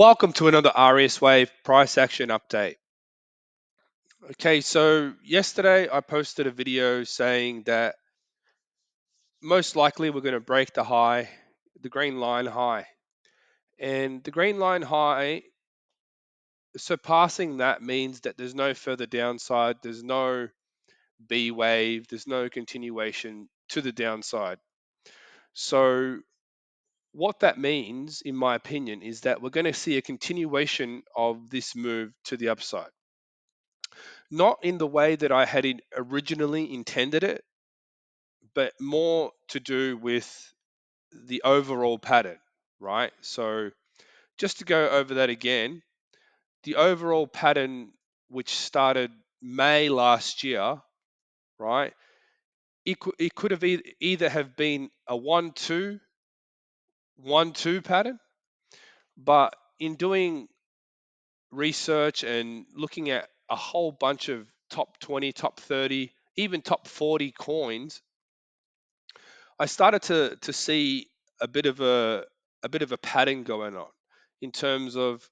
Welcome to another AriasWave price action update. Okay, so yesterday I posted a video saying that most likely we're going to break the high, the green line high. And the green line high, surpassing that means that there's no further downside, there's no B wave, there's no continuation to the downside. So what that means, in my opinion, is that we're going to see a continuation of this move to the upside. Not in the way that I had it originally intended it, but more to do with the overall pattern, right? So just to go over that again, the overall pattern, which started May last year, right? It could have either have been a 1-2, 1-2 pattern, but in doing research and looking at a whole bunch of top 20, top 30, even top 40 coins, I started to see a bit of a pattern going on in terms of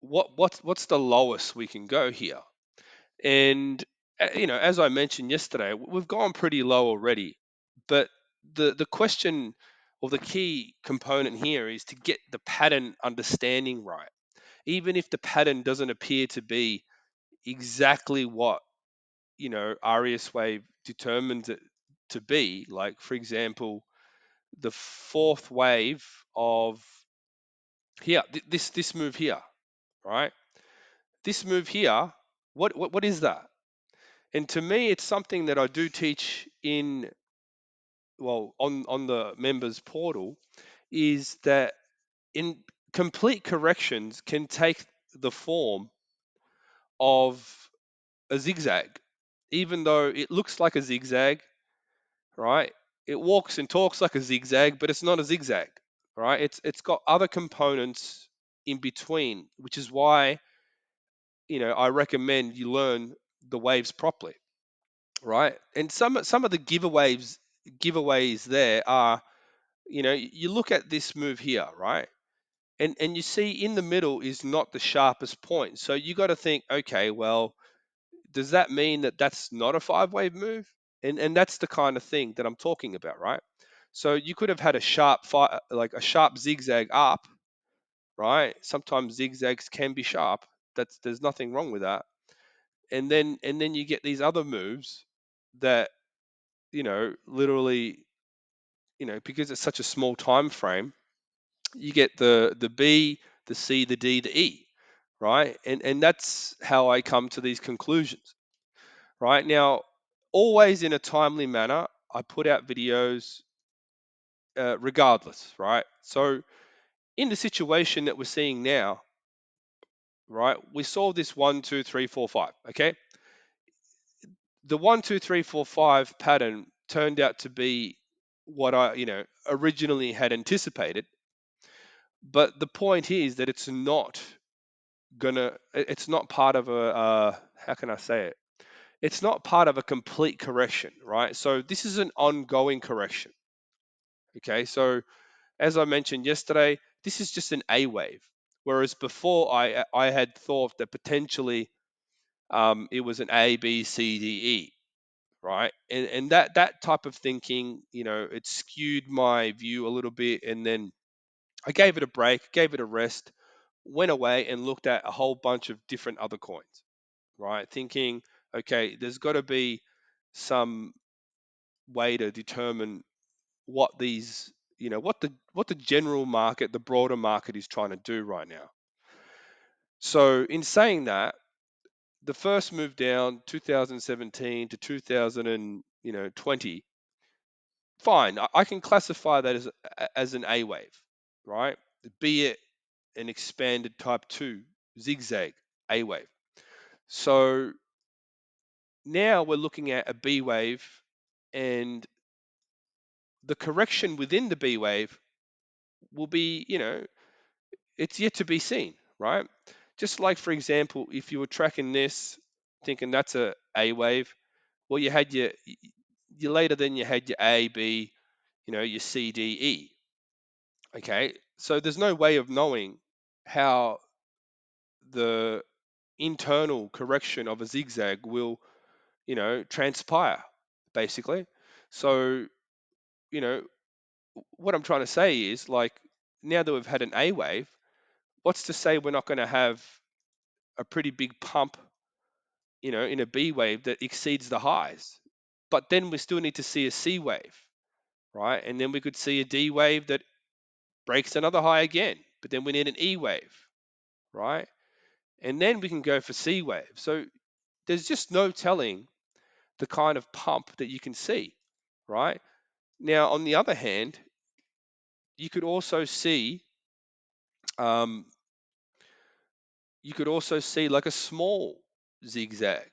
what's the lowest we can go here. And as I mentioned yesterday, we've gone pretty low already. But the question or the key component here is to get the pattern understanding right. Even if the pattern doesn't appear to be exactly what AriasWave determines it to be, like for example, the fourth wave of here, this move here, right? This move here, what is that? And to me, it's something that I do teach in on the members portal, is that in complete corrections can take the form of a zigzag, even though it looks like a zigzag, right? It walks and talks like a zigzag, but it's not a zigzag, right? It's got other components in between, which is why I recommend you learn the waves properly, right? And some of the giveaways there are, you look at this move here, right? And you see in the middle is not the sharpest point. So you got to think, okay, well, does that mean that that's not a five-wave move? And that's the kind of thing that I'm talking about, right? So you could have had a like a sharp zigzag up, right? Sometimes zigzags can be sharp. There's nothing wrong with that. And then you get these other moves that literally, because it's such a small time frame, you get the B, the C, the D, the E, right? And that's how I come to these conclusions. Right now, always in a timely manner, I put out videos regardless, right? So in the situation that we're seeing now, right, we saw this 1, 2, 3, 4, 5. Okay, the 1, 2, 3, 4, 5 pattern turned out to be what I originally had anticipated. But the point is that it's not part of how can I say it? It's not part of a complete correction, right? So this is an ongoing correction. Okay, so as I mentioned yesterday, this is just an A wave, whereas before I had thought that potentially it was an A, B, C, D, E, right? And that type of thinking, it skewed my view a little bit, and then I gave it a break, gave it a rest, went away and looked at a whole bunch of different other coins, right? Thinking, okay, there's got to be some way to determine what these, what the general market, the broader market is trying to do right now. So in saying that, the first move down 2017 to 2020, fine, I can classify that as an A wave, right? Be it an expanded type 2 zigzag A wave. So now we're looking at a B wave, and the correction within the B wave will be, it's yet to be seen, right? Just like, for example, if you were tracking this, thinking that's a A wave, well, you had you later then you had your A, B, your C, D, E. Okay, so there's no way of knowing how the internal correction of a zigzag will, transpire, basically. So, you know, what I'm trying to say is, like, now that we've had an A wave, what's to say we're not going to have a pretty big pump, in a B wave that exceeds the highs? But then we still need to see a C wave, right? And then we could see a D wave that breaks another high again, but then we need an E wave, right? And then we can go for C wave. So there's just no telling the kind of pump that you can see, right? Now, on the other hand, you could also see, um, like a small zigzag,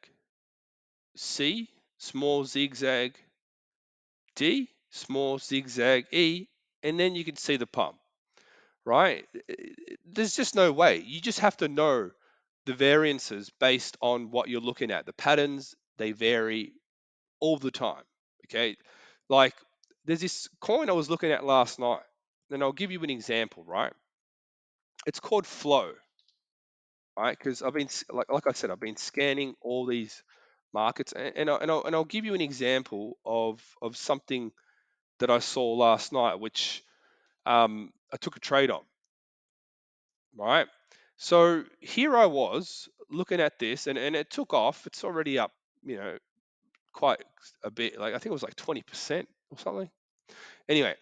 C, small zigzag, D, small zigzag, E, and then you can see the pump, right? There's just no way. You just have to know the variances based on what you're looking at. The patterns, they vary all the time. Okay. Like, there's this coin I was looking at last night, and I'll give you an example, right? It's called Flow, right? Because like I said, I've been scanning all these markets, and I'll give you an example of something that I saw last night, which I took a trade on, right? So here I was looking at this, and it took off. It's already up, quite a bit. Like, I think it was like 20% or something. Anyway,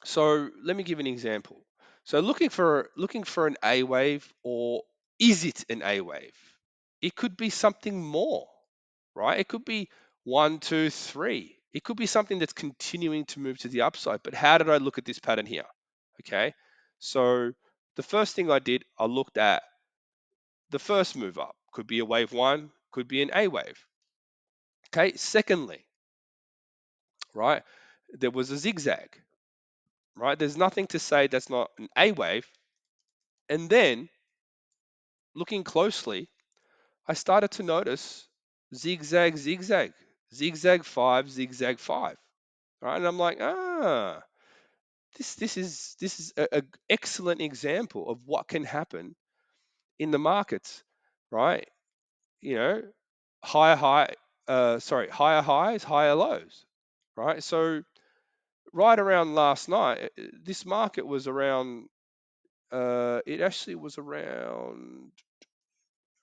so let me give an example. So looking for an A wave, or is it an A wave? It could be something more, right? It could be one, two, three. It could be something that's continuing to move to the upside. But how did I look at this pattern here? Okay. So the first thing I did, I looked at the first move up. Could be a wave one, could be an A wave. Okay. Secondly, right, there was a zigzag, right? There's nothing to say that's not an A wave. And then looking closely, I started to notice zigzag, zigzag, zigzag five, zigzag five. Right. And I'm like, this is a excellent example of what can happen in the markets, right? You know, higher highs, higher lows, right? So right around last night, this market was around. It actually was around,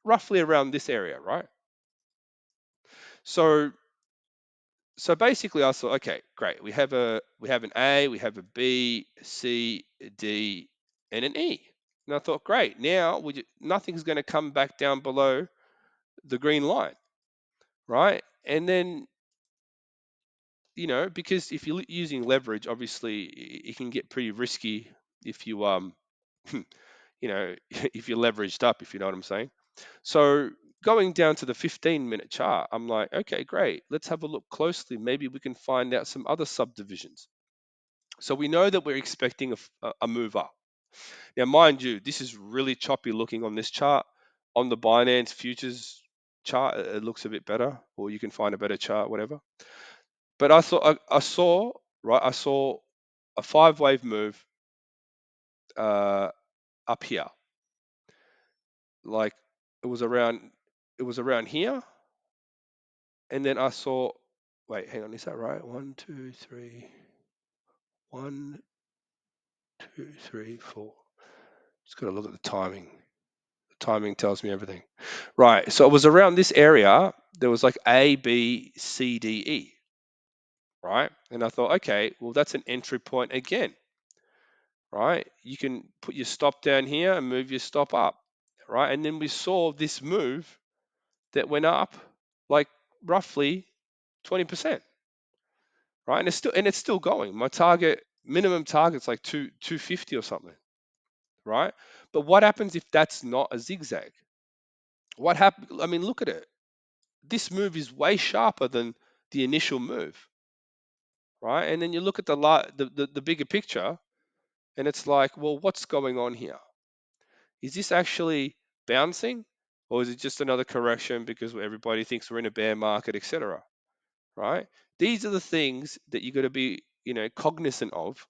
roughly around this area, right? So basically, I thought, okay, great. We have an A, we have a B, a C, a D, and an E. And I thought, great. Now nothing's going to come back down below the green line, right? And then, because if you're using leverage, obviously it can get pretty risky if you if you're leveraged up, if you know what I'm saying. So going down to the 15-minute chart, I'm like, okay, great. Let's have a look closely. Maybe we can find out some other subdivisions. So we know that we're expecting a move up. Now, mind you, this is really choppy looking on this chart. On the Binance futures chart, it looks a bit better, or you can find a better chart, whatever. But I saw a 5 wave move uh, up here. Like, it was around here, and then I saw. Wait, hang on, is that right? 1, 2, 3. 1, 2, 3, 4. Just got to look at the timing. The timing tells me everything. Right. So it was around this area. There was like A, B, C, D, E. Right. And I thought, okay, well, that's an entry point again. Right. You can put your stop down here and move your stop up. Right. And then we saw this move that went up like roughly 20%. Right. And it's still going. My minimum target's like 250 or something. Right. But what happens if that's not a zigzag? What happened? I mean, look at it. This move is way sharper than the initial move, right? And then you look at the bigger picture, and it's like, well, what's going on here? Is this actually bouncing, or is it just another correction because everybody thinks we're in a bear market, etc.? Right? These are the things that you got to be, cognizant of.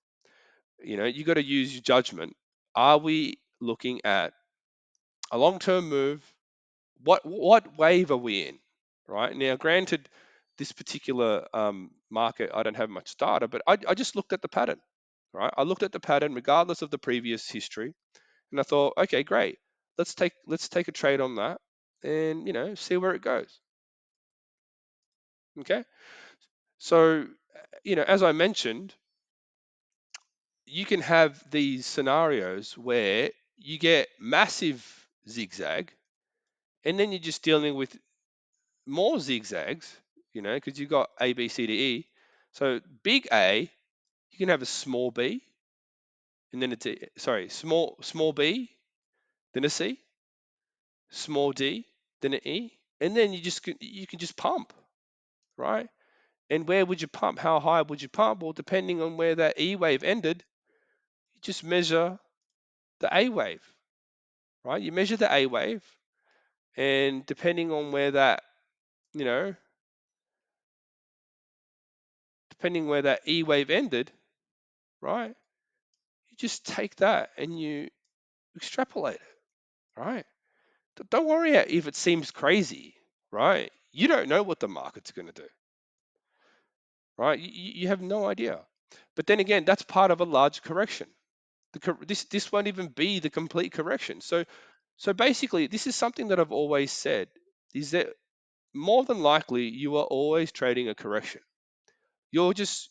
You got to use your judgment. Are we looking at a long-term move. What wave are we in, right? Now, granted, this particular market, I don't have much data, but I just looked at the pattern, right? I looked at the pattern regardless of the previous history, and I thought, okay, great, let's take a trade on that, and see where it goes. Okay, so as I mentioned, you can have these scenarios where you get massive zigzag, and then you're just dealing with more zigzags, because you've got A, B, C, D, E. So big A, you can have a small b, and then small b, then a C, small d, then an E, and then you can just pump, right? And where would you pump? How high would you pump? Well, depending on where that E wave ended, you just measure the A wave, right? You measure the A wave, and depending on where that, you know, depending where that E wave ended, right? You just take that and you extrapolate it, right? Don't worry if it seems crazy, right? You don't know what the market's going to do, right? You have no idea. But then again, that's part of a large correction. This won't even be the complete correction. So basically, this is something that I've always said, is that more than likely you are always trading a correction. You're just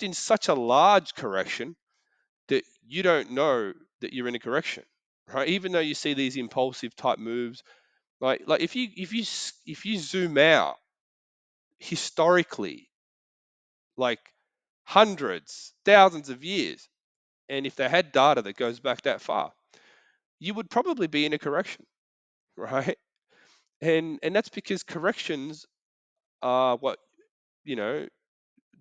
in such a large correction that you don't know that you're in a correction, right? Even though you see these impulsive type moves, like if you zoom out historically, like hundreds, thousands of years, and if they had data that goes back that far, you would probably be in a correction, right? And that's because corrections are what you know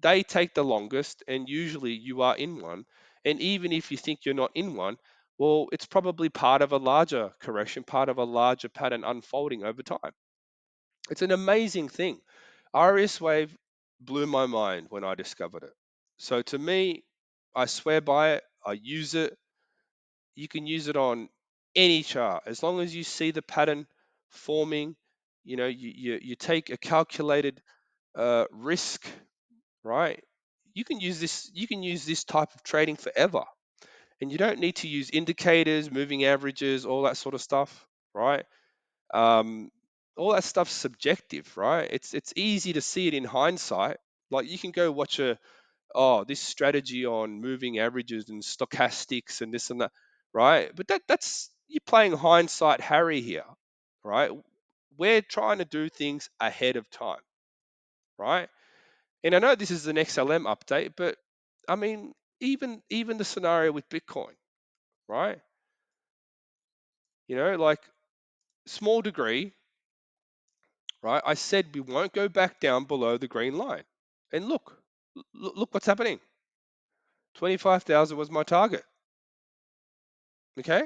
they take the longest, and usually you are in one. And even if you think you're not in one, well, it's probably part of a larger correction, part of a larger pattern unfolding over time. It's an amazing thing. AriasWave blew my mind when I discovered it. So to me, I swear by it. I use it. You can use it on any chart as long as you see the pattern forming. You take a calculated risk, right? You can use this type of trading forever, and you don't need to use indicators, moving averages, all that sort of stuff, right? um, all that stuff's subjective, right? It's easy to see it in hindsight. Like you can go watch this strategy on moving averages and stochastics and this and that, right? But that's you're playing hindsight Harry here, right? We're trying to do things ahead of time, right? And I know this is an XLM update, but I mean, even the scenario with Bitcoin, right? Like small degree, right? I said we won't go back down below the green line. And look what's happening. 25,000 was my target. Okay?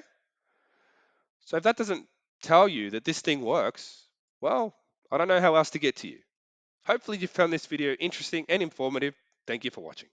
So if that doesn't tell you that this thing works, well, I don't know how else to get to you. Hopefully you found this video interesting and informative. Thank you for watching.